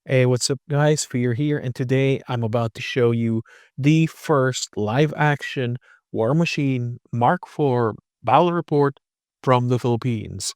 Hey, what's up, guys? Fear here, and today I'm about to show you the first live action Warmachine Mk4 battle report from the Philippines.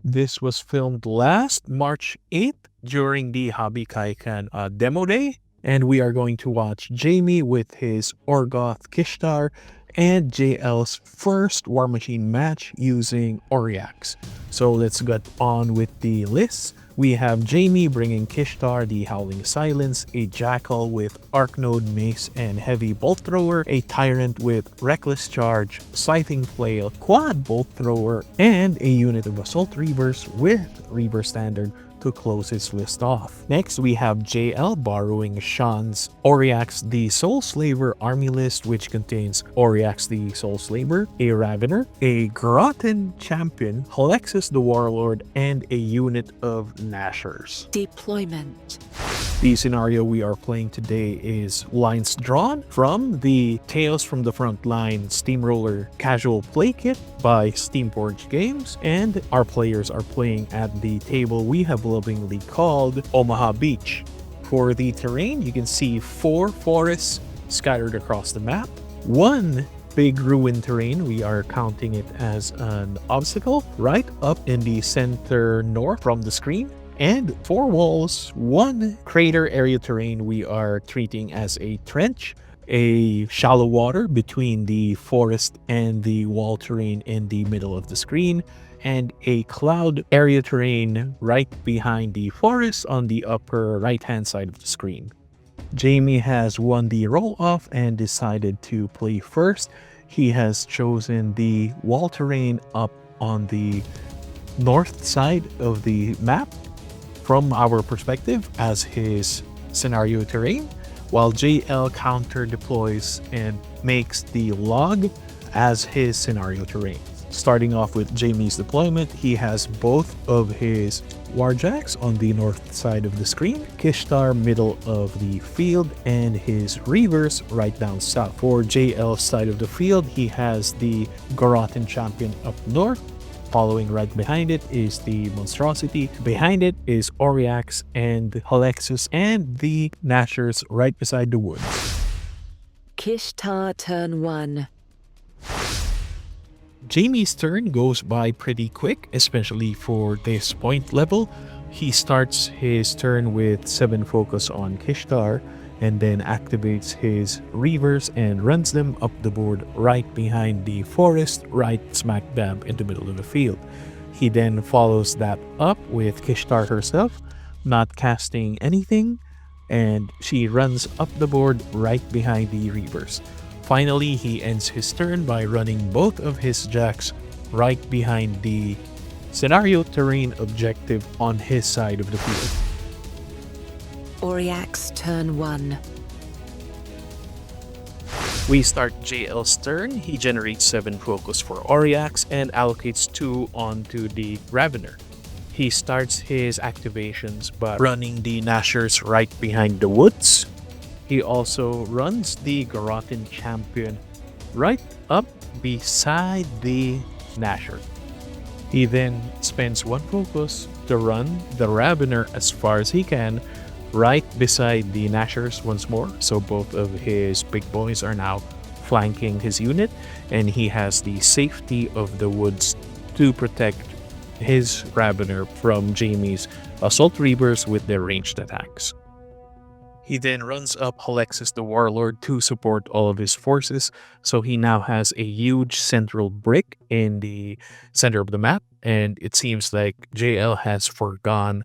This was filmed last March 8th during the Hobby Kaikan demo day, and we are going to watch Jamie with his Orgoth Kishtaar and JL's first Warmachine match using Oriax. So let's get on with the list. We have Jamie bringing Kishtaar, the Howling Silence, a Jackal with Arc Node Mace and Heavy Bolt Thrower, a Tyrant with Reckless Charge, Scything Flail, Quad Bolt Thrower, and a unit of Assault Reavers with Reaver Standard to close his list off. Next, we have JL borrowing Sean's Oriax the Soul Slaver army list, which contains Oriax the Soul Slaver, a Ravener, a Groton Champion, Alexis the Warlord, and a unit of Nashers. Deployment. The scenario we are playing today is lines drawn from the Tales from the Frontline Steamroller Casual Play Kit by Steamforged Games, and our players are playing at the table we have lovingly called Omaha Beach. For the terrain, you can see 4 forests scattered across the map, 1 big ruin terrain, we are counting it as an obstacle, right up in the center north from the screen, and 4 walls, 1 crater area terrain we are treating as a trench, a shallow water between the forest and the wall terrain in the middle of the screen, and a cloud area terrain right behind the forest on the upper right hand side of the screen. Jamie has won the roll-off and decided to play first. He has chosen the wall terrain up on the north side of the map from our perspective as his scenario terrain, while JL counter deploys and makes the log as his scenario terrain. Starting off with Jamie's deployment, he has both of his Warjacks on the north side of the screen, Kishtaar middle of the field, and his Reavers right down south. For JL's side of the field, he has the Groton Champion up north. Following right behind it is the Monstrosity. Behind it is Oriax and Alexis and the Nashers right beside the woods. Kishtaar turn 1. Jamie's turn goes by pretty quick, especially for this point level. He starts his turn with 7 focus on Kishtaar and then activates his Reavers and runs them up the board right behind the forest, right smack dab in the middle of the field. He then follows that up with Kishtaar herself, not casting anything, and she runs up the board right behind the Reavers. Finally, he ends his turn by running both of his jacks right behind the scenario terrain objective on his side of the field. Oriax turn 1. We start JL's turn. He generates 7 focus for Oriax and allocates 2 onto the Ravener. He starts his activations by running the Nashers right behind the woods. He also runs the Groton Champion right up beside the Nasher. He then spends 1 focus to run the Ravener as far as he can right beside the Nashers once more. So both of his big boys are now flanking his unit, and he has the safety of the woods to protect his Ravener from Jamie's Assault Reavers with their ranged attacks. He then runs up Alexis the Warlord to support all of his forces, so he now has a huge central brick in the center of the map, and it seems like JL has forgone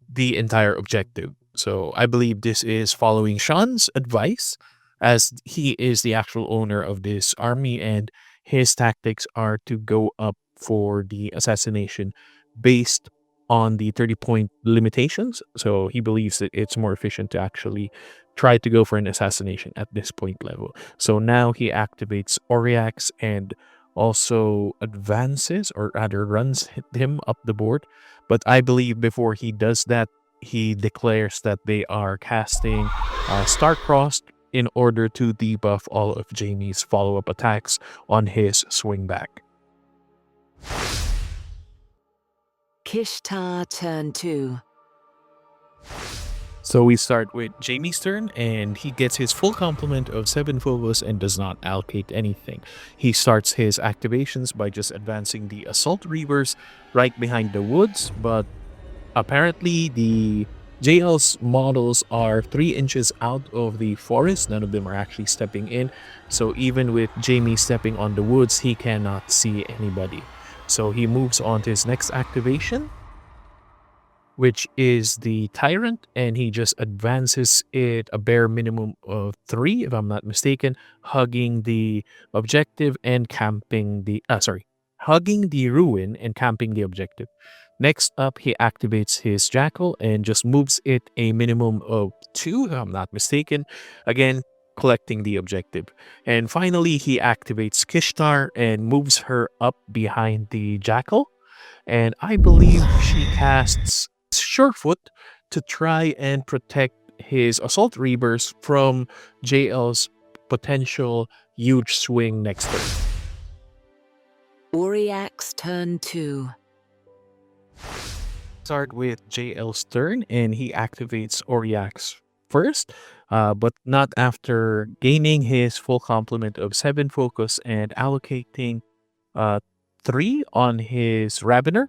the entire objective. So I believe this is following Sean's advice, as he is the actual owner of this army, and his tactics are to go up for the assassination based on the 30-point limitations. So he believes that it's more efficient to actually try to go for an assassination at this point level. So now he activates Oriax and also advances, or rather runs him up the board. But I believe before he does that, he declares that they are casting Star-Crossed in order to debuff all of Jamie's follow-up attacks on his swing back. Kishtaar turn 2. So we start with Jamie's turn, and he gets his full complement of 7 focus and does not allocate anything. He starts his activations by just advancing the Assault Reavers right behind the woods, but apparently the JL's models are 3 inches out of the forest. None of them are actually stepping in. So even with Jamie stepping on the woods, he cannot see anybody. So he moves on to his next activation, which is the Tyrant, and he just advances it a bare minimum of 3, if I'm not mistaken, hugging the objective and camping the hugging the ruin and camping the objective. Next up, he activates his Jackal and just moves it a minimum of 2, if I'm not mistaken, again collecting the objective. And finally, he activates Kishtaar and moves her up behind the Jackal, and I believe she casts Surefoot to try and protect his Assault Reavers from JL's potential huge swing next turn. Oriax turn 2. Start with JL's turn, and he activates Oriax first, but not after gaining his full complement of 7 focus and allocating 3 on his Ravener.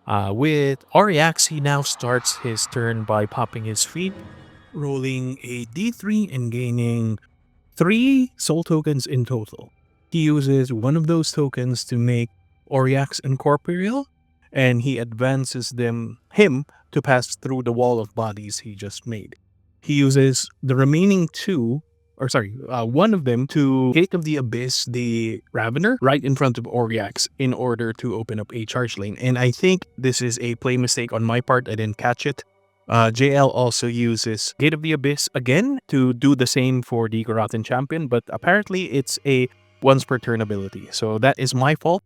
With Oriax, he now starts his turn by popping his feet, rolling a d3 and gaining 3 soul tokens in total. He uses one of those tokens to make Oriax incorporeal, and he advances him to pass through the wall of bodies he just made. He uses the remaining 2, one of them to Gate of the Abyss, the Ravener, right in front of Oriax in order to open up a charge lane. And I think this is a play mistake on my part. I didn't catch it. JL also uses Gate of the Abyss again to do the same for the Garothan champion, but apparently it's a once per turn ability. So that is my fault.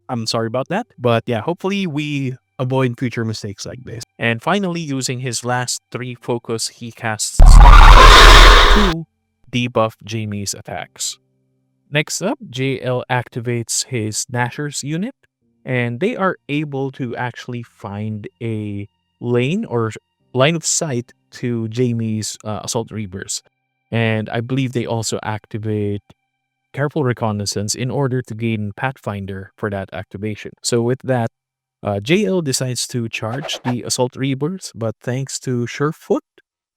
I'm sorry about that. But yeah, hopefully we avoid future mistakes like this. And finally, using his last 3 focus, he casts to debuff Jamie's attacks. Next up, JL activates his Nashers unit, and they are able to actually find a lane or line of sight to Jamie's Assault Reavers. And I believe they also activate Careful Reconnaissance in order to gain Pathfinder for that activation. So with that, JL decides to charge the Assault Reavers, but thanks to Surefoot,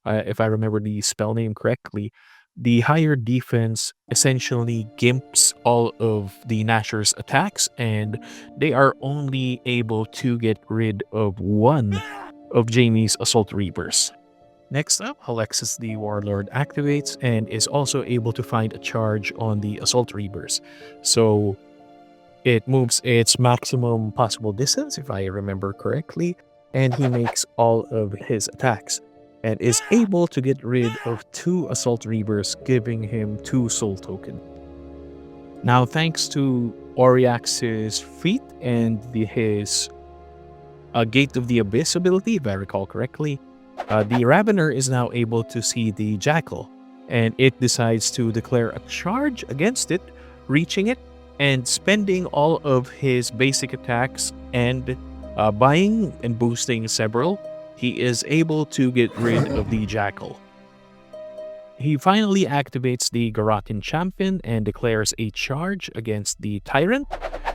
if I remember the spell name correctly, the higher defense essentially gimps all of the Nashers' attacks, and they are only able to get rid of 1 of Jamie's Assault Reavers. Next up, Alexis the Warlord activates and is also able to find a charge on the Assault Reavers. So it moves its maximum possible distance, if I remember correctly, and he makes all of his attacks and is able to get rid of 2 Assault Reavers, giving him 2 soul token. Now, thanks to Oriax's feat and his Gate of the Abyss ability, if I recall correctly, the Ravener is now able to see the Jackal, and it decides to declare a charge against it, reaching it, and spending all of his basic attacks and buying and boosting several, he is able to get rid of the Jackal. He finally activates the Garothan champion and declares a charge against the Tyrant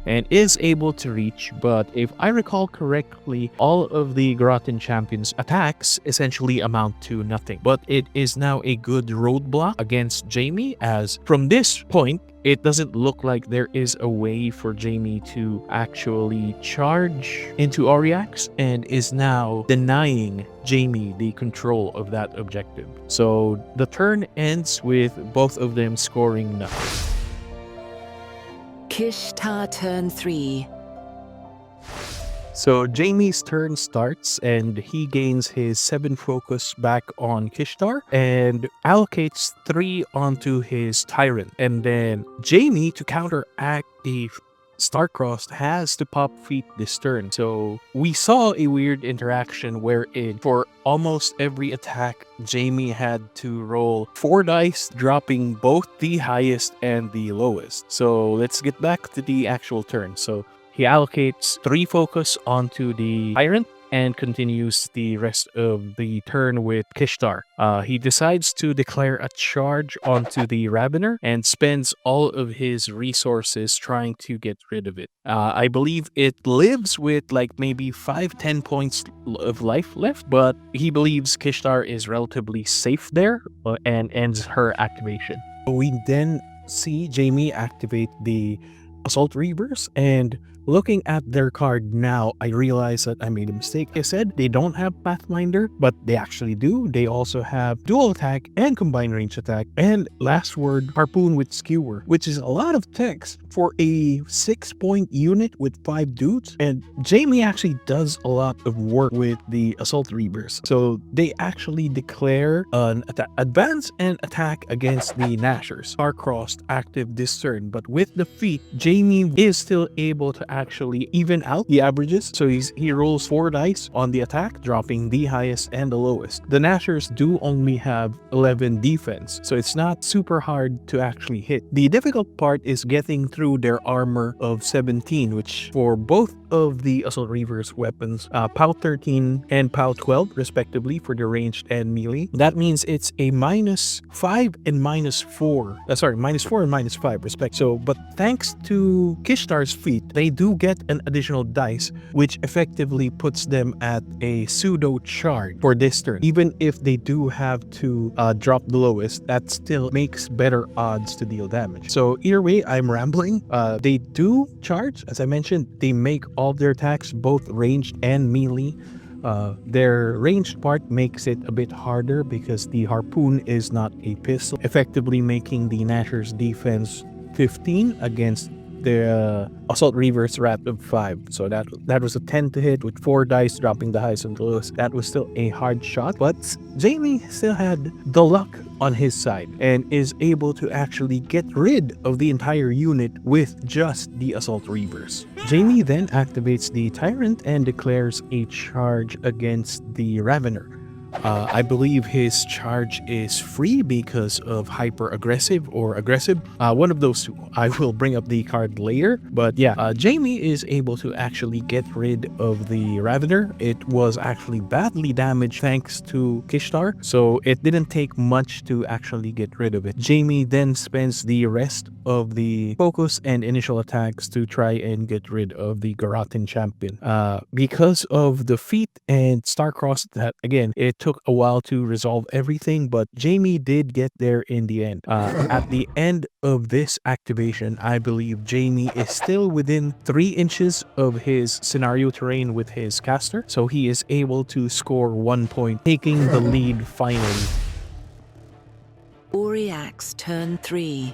and is able to reach, but if I recall correctly, all of the Garothan champion's attacks essentially amount to nothing. But it is now a good roadblock against Jamie, as from this point, it doesn't look like there is a way for Jamie to actually charge into Oriax, and is now denying Jamie the control of that objective. So the turn ends with both of them scoring nothing. Kishtaar turn 3. So Jamie's turn starts and he gains his 7 focus back on Kishtaar and allocates 3 onto his Tyrant. And then Jamie, to counteract the Starcrossed has to pop feet this turn. So we saw a weird interaction wherein for almost every attack, Jamie had to roll 4 dice, dropping both the highest and the lowest. So let's get back to the actual turn. So he allocates 3 focus onto the Tyrant and continues the rest of the turn with Kishtaar. He decides to declare a charge onto the Ravener and spends all of his resources trying to get rid of it. I believe it lives with like maybe 5-10 points of life left, but he believes Kishtaar is relatively safe there and ends her activation. We then see Jamie activate the Assault Reavers, and looking at their card now, I realize that I made a mistake. I said they don't have Pathfinder, but they actually do. They also have dual attack and combined range attack, and last word, harpoon with skewer, which is a lot of text for a 6-point unit with 5 dudes. And Jamie actually does a lot of work with the Assault Reavers. So they actually declare an advance and attack against the Nashers. Starcrossed active this turn, but with the feat, Jamie is still able to actually even out the averages. So he rolls 4 dice on the attack, dropping the highest and the lowest. The Nashers do only have 11 defense, so it's not super hard to actually hit. The difficult part is getting through their armor of 17, which for both of the Assault Reavers weapons, POW 13 and POW 12 respectively for the ranged and melee. That means it's a -5 and -4. -4 and -5 respect. So, but thanks to Kishtaar's feat, they do get an additional dice, which effectively puts them at a pseudo charge for this turn. Even if they do have to drop the lowest, that still makes better odds to deal damage. So either way, I'm rambling. They do charge, as I mentioned. They make all their attacks both ranged and melee. Their ranged part makes it a bit harder because the harpoon is not a pistol, effectively making the Nashers defense 15 against the Assault Reavers rat of 5. So that was a 10 to hit with 4 dice, dropping the highest and the lowest. That was still a hard shot, but Jamie still had the luck on his side and is able to actually get rid of the entire unit with just the Assault Reavers. Jamie then activates the Tyrant and declares a charge against the Ravener. I believe his charge is free because of hyper aggressive or aggressive. One of those two. I will bring up the card later. But yeah, Jamie is able to actually get rid of the Ravener. It was actually badly damaged thanks to Kishtaar, so it didn't take much to actually get rid of it. Jamie then spends the rest of the focus and initial attacks to try and get rid of the Garrotin champion. Because of the feat and Starcrossed, that again, it took a while to resolve everything, but Jamie did get there in the end. At the end of this activation, I believe Jamie is still within 3 inches of his scenario terrain with his caster, so he is able to score 1 point, taking the lead finally. Oriax turn 3.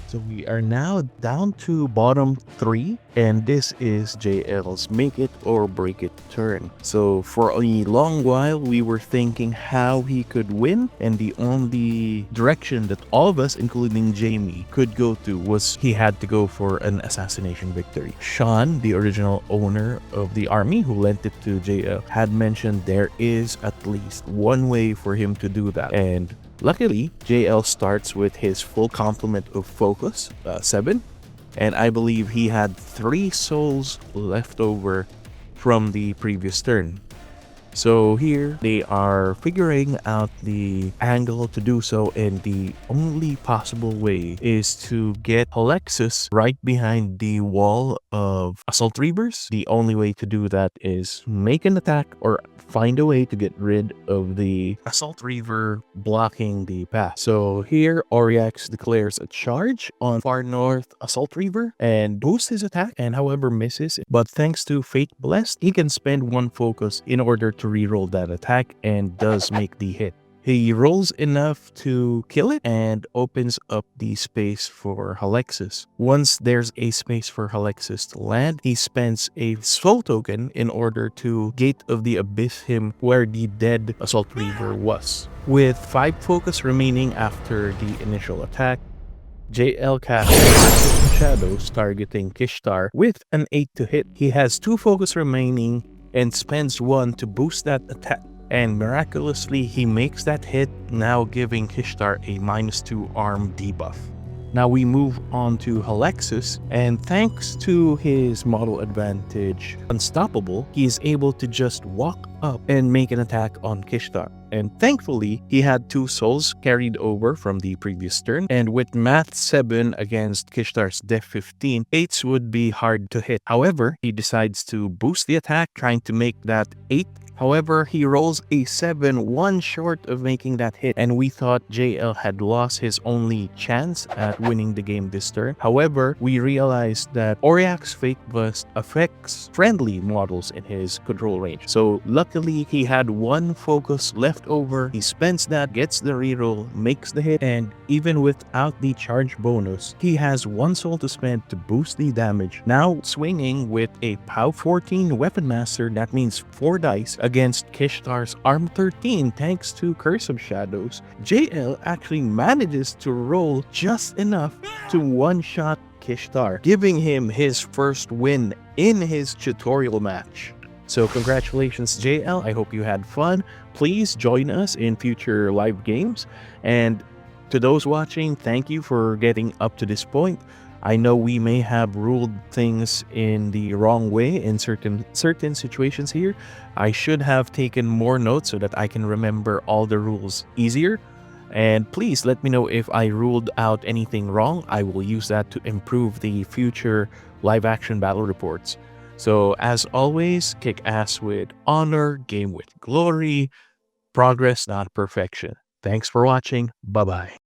So we are now down to bottom 3, and this is JL's make it or break it turn. So for a long while we were thinking how he could win, and the only direction that all of us, including Jamie, could go to was he had to go for an assassination victory. Sean, the original owner of the army who lent it to JL, had mentioned there is at least one way for him to do that, and luckily, JL starts with his full complement of focus, 7, and I believe he had 3 souls left over from the previous turn. So here, they are figuring out the angle to do so, and the only possible way is to get Alexis right behind the wall of Assault Reavers. The only way to do that is make an attack or find a way to get rid of the Assault Reaver blocking the path. So here, Oriax declares a charge on far north Assault Reaver and boosts his attack, and however misses it. But thanks to Fate Blessed, he can spend 1 focus in order to reroll that attack and does make the hit. He rolls enough to kill it and opens up the space for Alexis. Once there's a space for Alexis to land, he spends a soul token in order to Gate of the Abyss him where the dead Assault Reaver was. With 5 focus remaining after the initial attack, JL casts shadows targeting Kishtaar with an 8 to hit. He has 2 focus remaining and spends 1 to boost that attack. And miraculously, he makes that hit, now giving Kishtaar a -2 arm debuff. Now we move on to Halexus, and thanks to his model advantage Unstoppable, he is able to just walk up and make an attack on Kishtaar. And thankfully, he had 2 souls carried over from the previous turn, and with Math 7 against Kishtaar's Def 15, 8s would be hard to hit. However, he decides to boost the attack, trying to make that 8. However, he rolls a 7, 1 short of making that hit, and we thought JL had lost his only chance at winning the game this turn. However, we realized that Oriax Fake Bust affects friendly models in his control range. So luckily, he had 1 focus left over. He spends that, gets the reroll, makes the hit, and even without the charge bonus, he has 1 soul to spend to boost the damage. Now swinging with a POW 14 Weapon Master, that means 4 dice, against Kishtaar's Arm 13 thanks to Curse of Shadows, JL actually manages to roll just enough to one-shot Kishtaar, giving him his first win in his tutorial match. So congratulations JL, I hope you had fun. Please join us in future live games, and to those watching, thank you for getting up to this point. I know we may have ruled things in the wrong way in certain situations here. I should have taken more notes so that I can remember all the rules easier. And please let me know if I ruled out anything wrong. I will use that to improve the future live action battle reports. So as always, kick ass with honor, game with glory, progress, not perfection. Thanks for watching. Bye-bye.